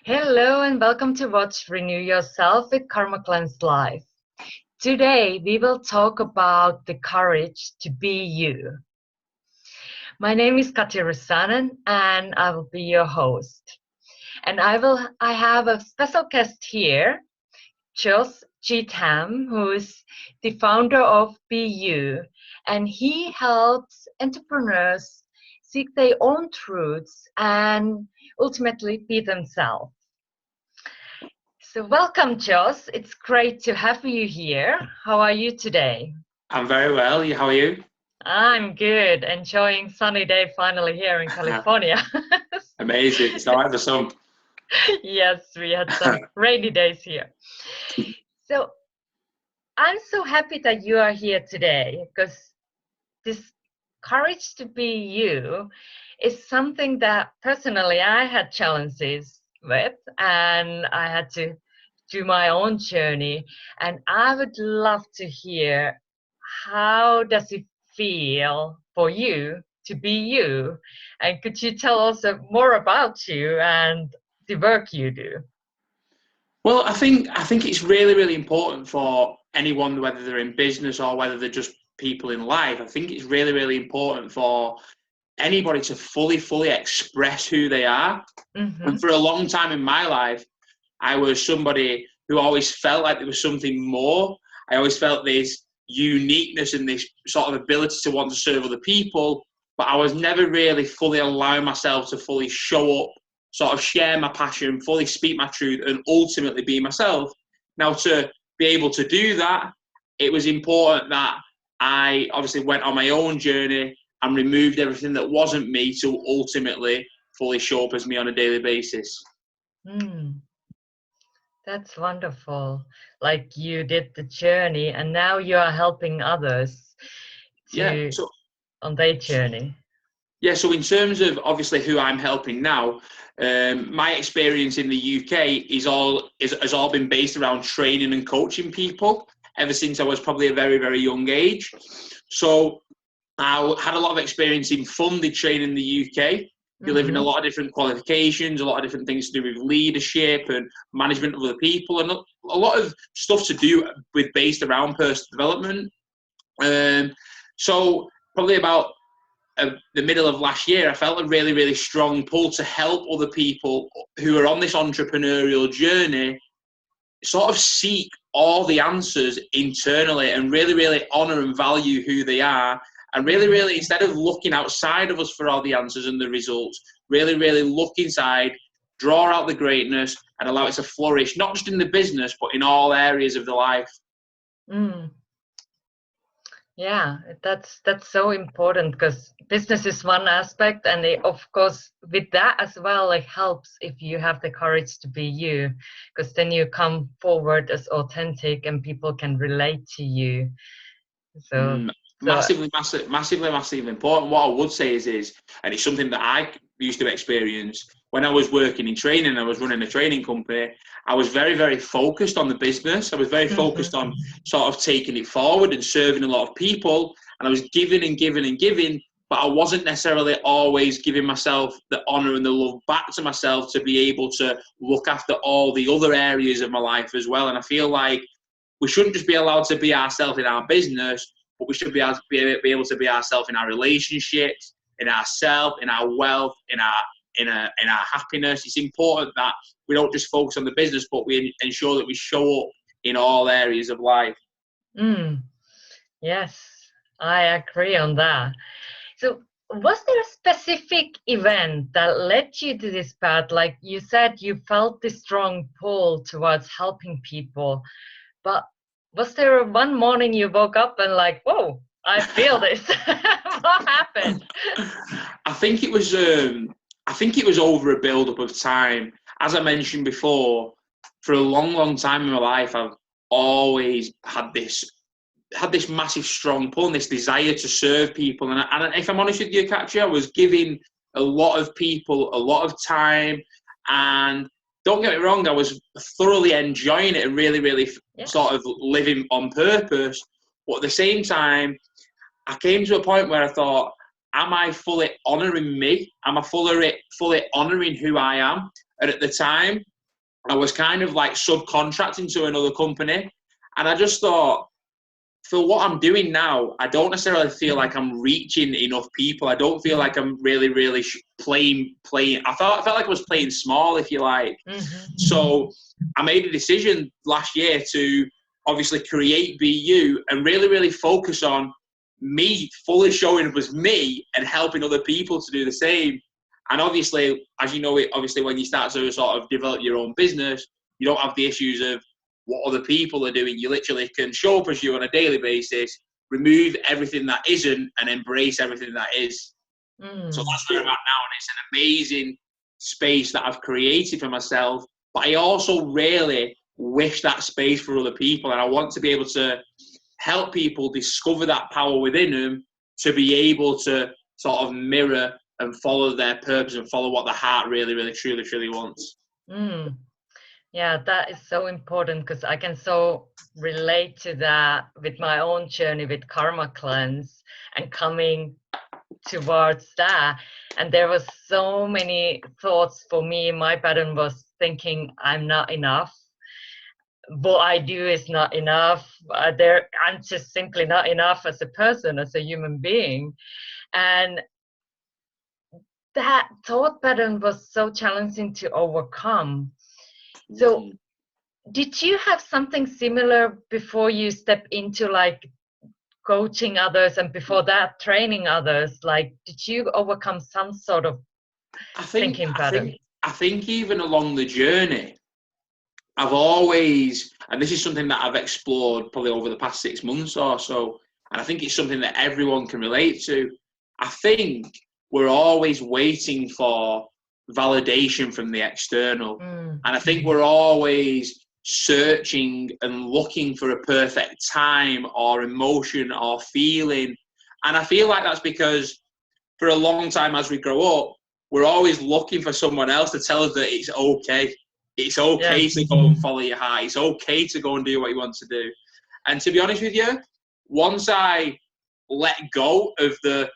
Hello and welcome to Watch Renew Yourself with Karma Cleanse Life. Today we will talk about the courage to be you. My name is Katja Rusanen and I will be your host. And I have a special guest here, Cheetham, who is the founder of Be You, and he helps entrepreneurs seek their own truths and ultimately be themselves. So welcome, Jos. It's great to have you here. How are you today? I'm very well. How are you? I'm good. Enjoying sunny day finally here in California. Amazing. It's all right for some. Yes, we had some rainy days here. So I'm so happy that you are here today because this courage to be you is something that personally I had challenges with, and I had to do my own journey. And I would love to hear, how does it feel for you to be you? And could you tell us more about you and the work you do? Well, I think it's really important for anyone, whether they're in business or whether they're just people in life. I think it's really important for anybody to fully express who they are. Mm-hmm. And for a long time in my life, I was somebody who always felt like there was something more. I always felt this uniqueness and this sort of ability to want to serve other people, but I was never really fully allowing myself to fully show up, sort of share my passion, fully speak my truth, and ultimately be myself. Now, to be able to do that, it was important that I obviously went on my own journey and removed everything that wasn't me to ultimately fully show up as me on a daily basis. That's wonderful. Like you did the journey and now you are helping others on their journey. Yeah, so in terms of obviously who I'm helping now, my experience in the UK has all been based around training and coaching people ever since I was probably a very young age. So I had a lot of experience in funded training in the UK, delivering a lot of different qualifications, a lot of different things to do with leadership and management of other people, and a lot of stuff to do with based around personal development. So probably about the middle of last year, I felt a really strong pull to help other people who are on this entrepreneurial journey sort of seek all the answers internally and really honor and value who they are, and really instead of looking outside of us for all the answers and the results, really look inside, draw out the greatness and allow it to flourish, not just in the business but in all areas of the life. Yeah, that's so important because business is one aspect, and of course with that as well, it helps if you have the courage to be you, because then you come forward as authentic and people can relate to you. Massively important. What I would say is, and it's something that I used to experience when I was working in training. I was running a training company. I was very focused on the business. I was very focused on sort of taking it forward and serving a lot of people. And I was giving and giving, but I wasn't necessarily always giving myself the honor and the love back to myself to be able to look after all the other areas of my life as well. And I feel like we shouldn't just be allowed to be ourselves in our business, but we should be able to be ourselves in our relationships, in ourself, in our wealth, in our happiness. It's important that we don't just focus on the business, but we ensure that we show up in all areas of life. Yes, I agree on that. So was there a specific event that led you to this path? Like you said, you felt this strong pull towards helping people, but was there one morning you woke up and like, whoa, I feel this? What happened? I think it was over a build-up of time. As I mentioned before, for a long time in my life, I've always had this massive strong pull and this desire to serve people. And if I'm honest with you, Katja, I was giving a lot of people a lot of time, and don't get me wrong, I was thoroughly enjoying it and really sort of living on purpose. But at the same time, I came to a point where I thought, am I fully honouring me? Am I fully honouring who I am? And at the time, I was kind of like subcontracting to another company. And I just thought, for what I'm doing now, I don't necessarily feel like I'm reaching enough people. I don't feel like I'm really, really playing. I felt like I was playing small, if you like. So I made a decision last year to obviously create BU and really, really focus on me fully showing up as me and helping other people to do the same. And obviously, as you know, obviously when you start to sort of develop your own business, you don't have the issues of what other people are doing. You literally can show up as you on a daily basis, remove everything that isn't, and embrace everything that is. So that's where I'm at now, and it's an amazing space that I've created for myself. But I also really wish that space for other people, and I want to be able to help people discover that power within them to be able to sort of mirror and follow their purpose and follow what the heart really, really, truly, truly wants. Yeah, that is so important, because I can so relate to that with my own journey with Karma Cleanse and coming towards that. And there was so many thoughts for me. My pattern was thinking I'm not enough. What I do is not enough. I'm just simply not enough as a person, as a human being. And that thought pattern was so challenging to overcome. So did you have something similar before you step into like coaching others, and before that training others? Like, did you overcome some sort of thinking pattern? I think even along the journey, I've always, and this is something that I've explored probably over the past 6 months or so, and I think it's something that everyone can relate to. I think we're always waiting for validation from the external. And I think we're always searching and looking for a perfect time or emotion or feeling. And I feel like that's because for a long time as we grow up, we're always looking for someone else to tell us that it's okay. It's okay to go and follow your heart. It's okay to go and do what you want to do. And to be honest with you, once I let go of the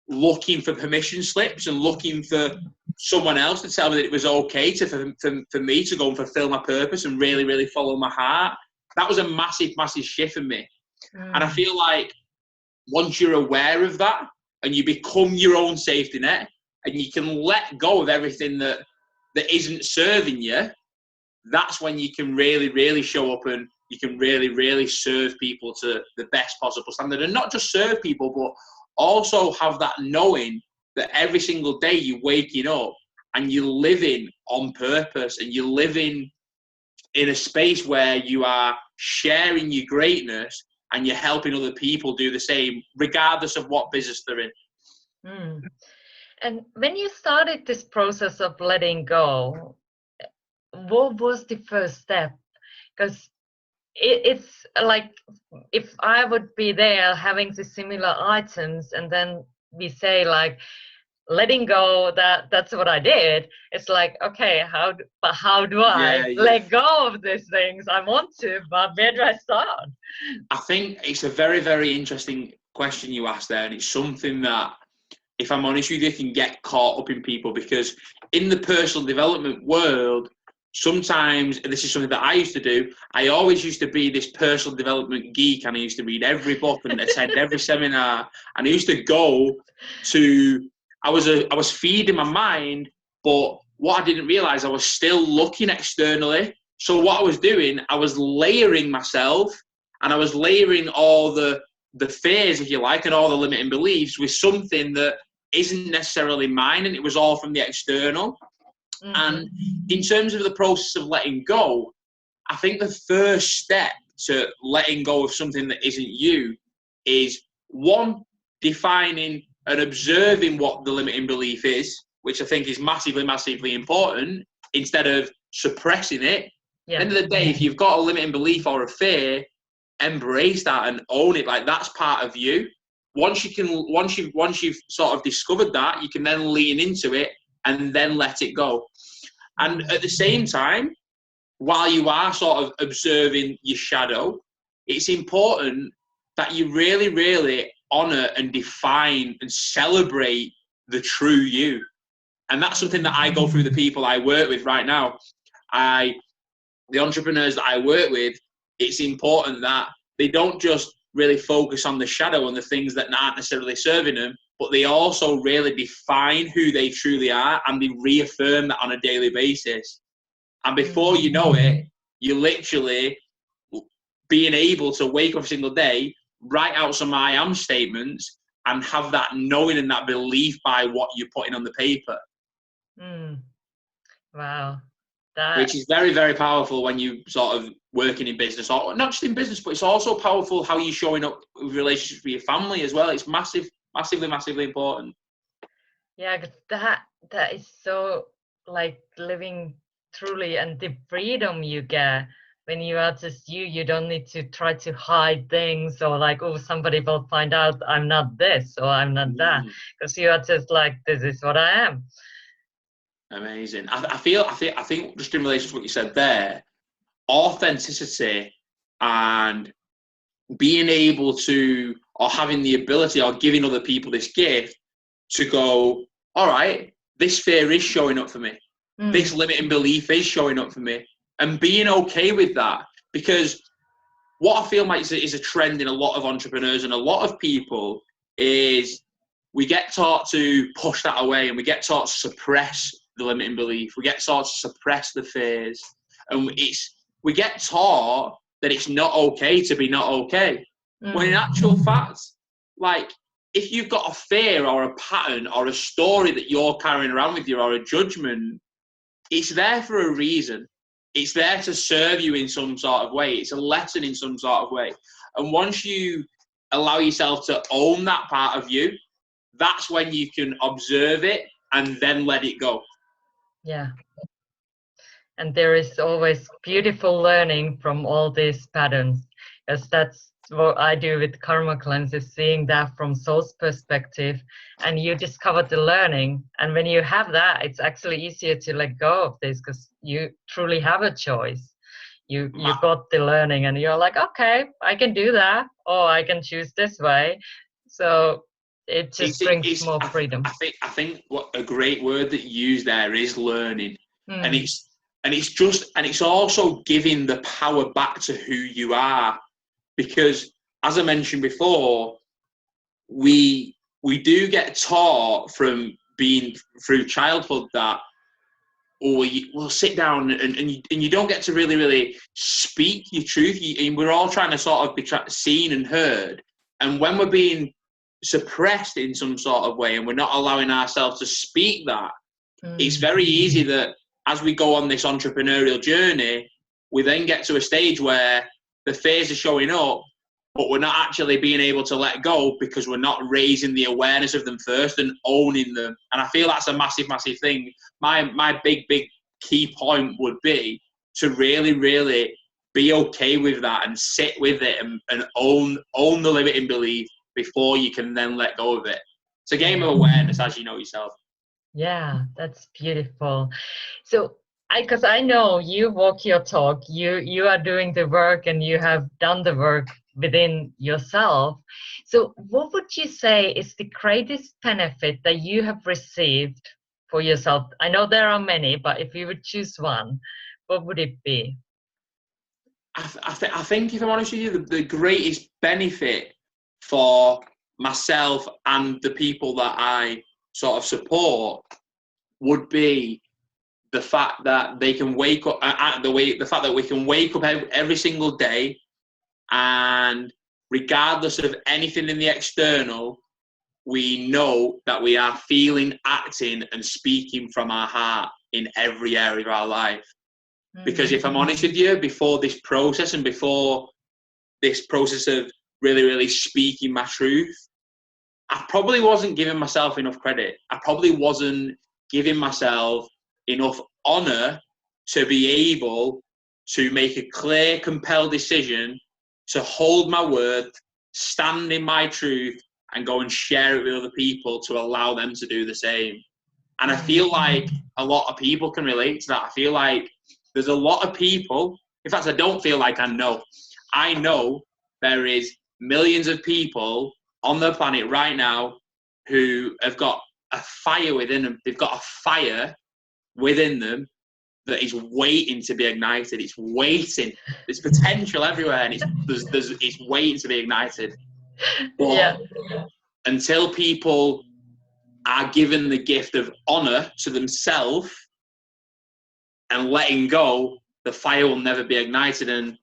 looking for permission slips and looking for someone else to tell me that it was okay for me to go and fulfill my purpose and really, really follow my heart, that was a massive, massive shift for me. And I feel like once you're aware of that and you become your own safety net and you can let go of everything that isn't serving you, that's when you can really, really show up and you can really, really serve people to the best possible standard. And not just serve people, but also have that knowing that every single day you're waking up and you're living on purpose and you're living in a space where you are sharing your greatness and you're helping other people do the same, regardless of what business they're in. And when you started this process of letting go, what was the first step? Because it's like, if I would be there having the similar items and then we say like letting go, that's what I did, it's like, okay, how do I let go of these things? I want to, but where do I start? I think it's a very, very interesting question you asked there, and it's something that, if I'm honest with you, can get caught up in people, because in the personal development world, sometimes, and this is something that I used to do, I always used to be this personal development geek, and I used to read every book and attend every seminar, and I used to go to, I was feeding my mind, but what I didn't realize, I was still looking externally. So what I was doing, I was layering myself, and I was layering all the fears, if you like, and all the limiting beliefs with something that isn't necessarily mine, and it was all from the external. And in terms of the process of letting go, I think the first step to letting go of something that isn't you is, one, defining and observing what the limiting belief is, which I think is massively, massively important, instead of suppressing it. At the end of the day, if you've got a limiting belief or a fear, embrace that and own it. Like, that's part of you. Once you've sort of discovered that, you can then lean into it and then let it go. And at the same time, while you are sort of observing your shadow, it's important that you really, really honor and define and celebrate the true you. And that's something that I go through the people I work with right now. The entrepreneurs that I work with, it's important that they don't just really focus on the shadow and the things that aren't necessarily serving them, but they also really define who they truly are, and they reaffirm that on a daily basis. And before you know it, you're literally being able to wake up every single day, write out some I am statements, and have that knowing and that belief by what you're putting on the paper. Wow. Which is very, very powerful when you sort of working in business, or not just in business, but it's also powerful how you're showing up with relationships with your family as well. It's massively, massively important. Yeah, 'cause that is so like living truly, and the freedom you get when you are just you don't need to try to hide things, or like, oh, somebody will find out I'm not this or I'm not that, because you are just like, this is what I am. Amazing. I think just in relation to what you said there, authenticity and being able to, or having the ability, or giving other people this gift to go, all right, this fear is showing up for me. This limiting belief is showing up for me, and being okay with that. Because what I feel like is a trend in a lot of entrepreneurs and a lot of people is we get taught to push that away, and we get taught to suppress the limiting belief. We get taught to suppress the fears, and we get taught that it's not okay to be not okay. When in actual fact, like, if you've got a fear or a pattern or a story that you're carrying around with you, or a judgment, it's there for a reason. It's there to serve you in some sort of way. It's a lesson in some sort of way. And once you allow yourself to own that part of you, that's when you can observe it and then let it go. Yeah. And there is always beautiful learning from all these patterns, because that's what I do with karma cleanses, seeing that from soul's perspective, and you discover the learning. And when you have that, it's actually easier to let go of this, because you truly have a choice. You got the learning, and you're like, okay, I can do that, or I can choose this way. So it just brings more freedom. I think what a great word that you use there is learning. And it's also giving the power back to who you are. Because as I mentioned before, we do get taught from being through childhood that, we'll sit down and you don't get to really speak your truth. We're all trying to sort of be seen and heard. And when we're being suppressed in some sort of way and we're not allowing ourselves to speak that, it's very easy that as we go on this entrepreneurial journey, we then get to a stage where the fears are showing up, but we're not actually being able to let go because we're not raising the awareness of them first and owning them. And I feel that's a massive, massive thing. My big key point would be to really be okay with that and sit with it and own the limiting belief before you can then let go of it. It's a game of awareness, as you know yourself. Yeah, that's beautiful. So because I know you walk your talk, you are doing the work, and you have done the work within yourself. So what would you say is the greatest benefit that you have received for yourself? I know there are many, but if you would choose one, what would it be? I think, if I'm honest with you, the greatest benefit for myself and the people that I sort of support would be the fact that they can wake up, the fact that we can wake up every single day, and regardless of anything in the external, we know that we are feeling, acting and speaking from our heart in every area of our life. Because if I'm honest with you, before this process and before this process of really speaking my truth, I probably wasn't giving myself enough credit. I probably wasn't giving myself enough honor to be able to make a clear, compelled decision to hold my word, stand in my truth, and go and share it with other people to allow them to do the same. And I feel like a lot of people can relate to that. I feel like there's a lot of people, in fact, I don't feel like I know there is millions of people on the planet right now who have got a fire within them. They've got a fire within them that is waiting to be ignited. It's waiting. There's potential everywhere, and it's waiting to be ignited. But until people are given the gift of honor to themselves and letting go, the fire will never be ignited. And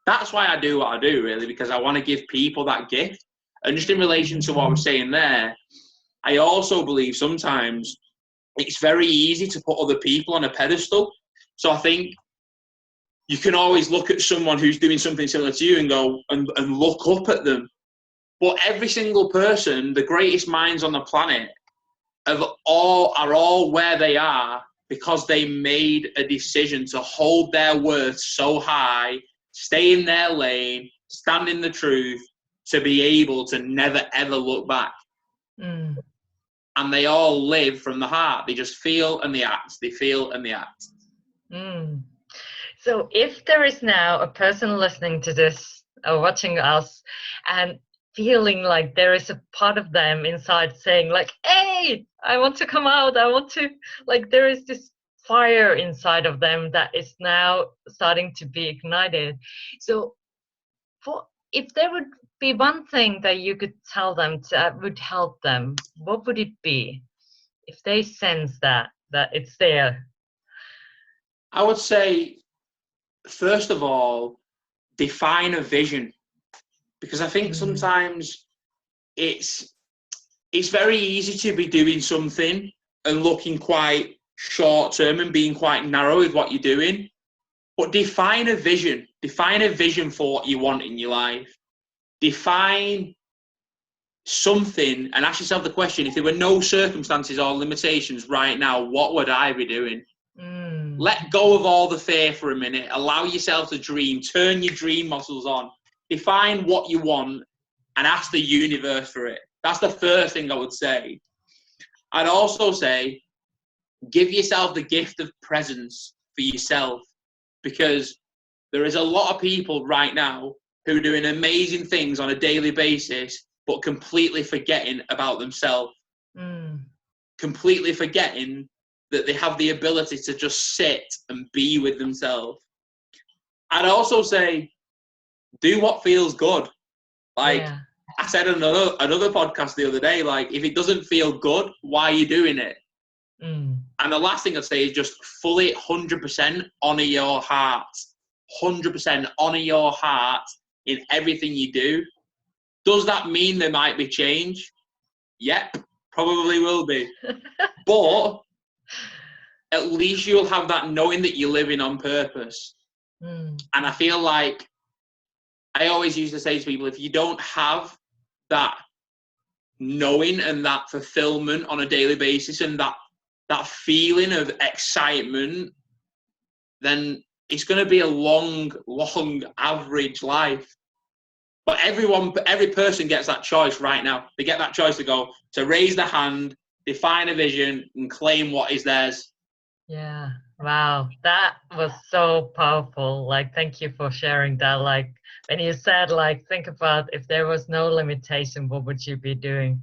that's why I do what I do, really, because I want to give people that gift. And just in relation to what I was saying there, I also believe sometimes it's very easy to put other people on a pedestal. So I think you can always look at someone who's doing something similar to you and go and look up at them. But every single person, the greatest minds on the planet, are all where they are because they made a decision to hold their worth so high, stay in their lane, stand in the truth, to be able to never ever look back. Mm. And they all live from the heart. They just feel and they act. They feel and they act. Mm. So if there is now a person listening to this or watching us and feeling like there is a part of them inside saying like, hey, I want to come out, I want to, like, there is this fire inside of them that is now starting to be ignited. So if there would be one thing that you could tell them that would help them, what would it be? If they sense that it's there. I would say, first of all, define a vision. Because I think sometimes it's very easy to be doing something and looking quite short term and being quite narrow with what you're doing. But define a vision. Define a vision for what you want in your life. Define something and ask yourself the question, if there were no circumstances or limitations right now, what would I be doing? Let go of all the fear for a minute. Allow yourself to dream. Turn your dream muscles on. Define what you want and ask the universe for it. That's the first thing I would say. I'd also say, give yourself the gift of presence for yourself, because there is a lot of people right now who are doing amazing things on a daily basis, but completely forgetting about themselves. Completely forgetting that they have the ability to just sit and be with themselves. I'd also say, do what feels good. Like I said on another podcast the other day, like, if it doesn't feel good, why are you doing it? And the last thing I'd say is just fully 100% honor your heart. 100% honor your heart in everything you do. Does that mean there might be change? Yep, probably will be. But at least you'll have that knowing that you're living on purpose. And I feel like I always used to say to people, if you don't have that knowing and that fulfillment on a daily basis and that feeling of excitement, then it's going to be a long average life. But every person gets that choice right now. They get that choice to raise their hand, define a vision, and claim what is theirs. Yeah. Wow. That was so powerful. Like, thank you for sharing that. Like, when you said, like, think about if there was no limitation, what would you be doing?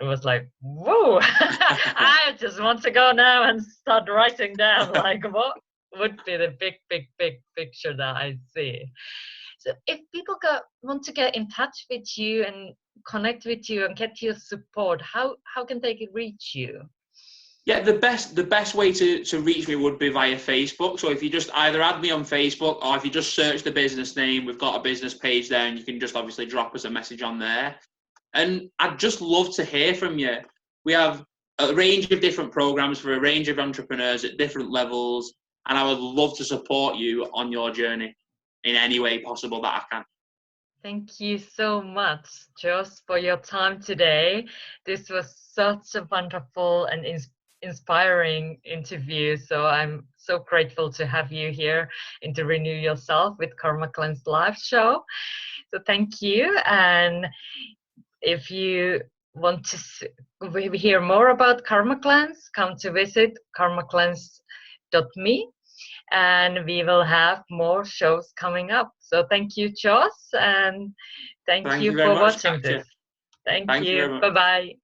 It was like, whoa, I just want to go now and start writing down, like, what would be the big picture that I see. So if people want to get in touch with you and connect with you and get your support, how can they reach you? Yeah, the best way to reach me would be via Facebook. So if you just either add me on Facebook or if you just search the business name, we've got a business page there and you can just obviously drop us a message on there. And I'd just love to hear from you. We have a range of different programs for a range of entrepreneurs at different levels, and I would love to support you on your journey in any way possible that I can. Thank you so much, Josh, for your time today. This was such a wonderful and inspiring interview. So I'm so grateful to have you here and to Renew Yourself with Karma Cleanse Live show. So thank you. And if you want to hear more about Karma Cleanse, come to visit karmacleanse.me, and we will have more shows coming up. So thank you, Josh, and thank you for watching this. Thank you. Bye-bye.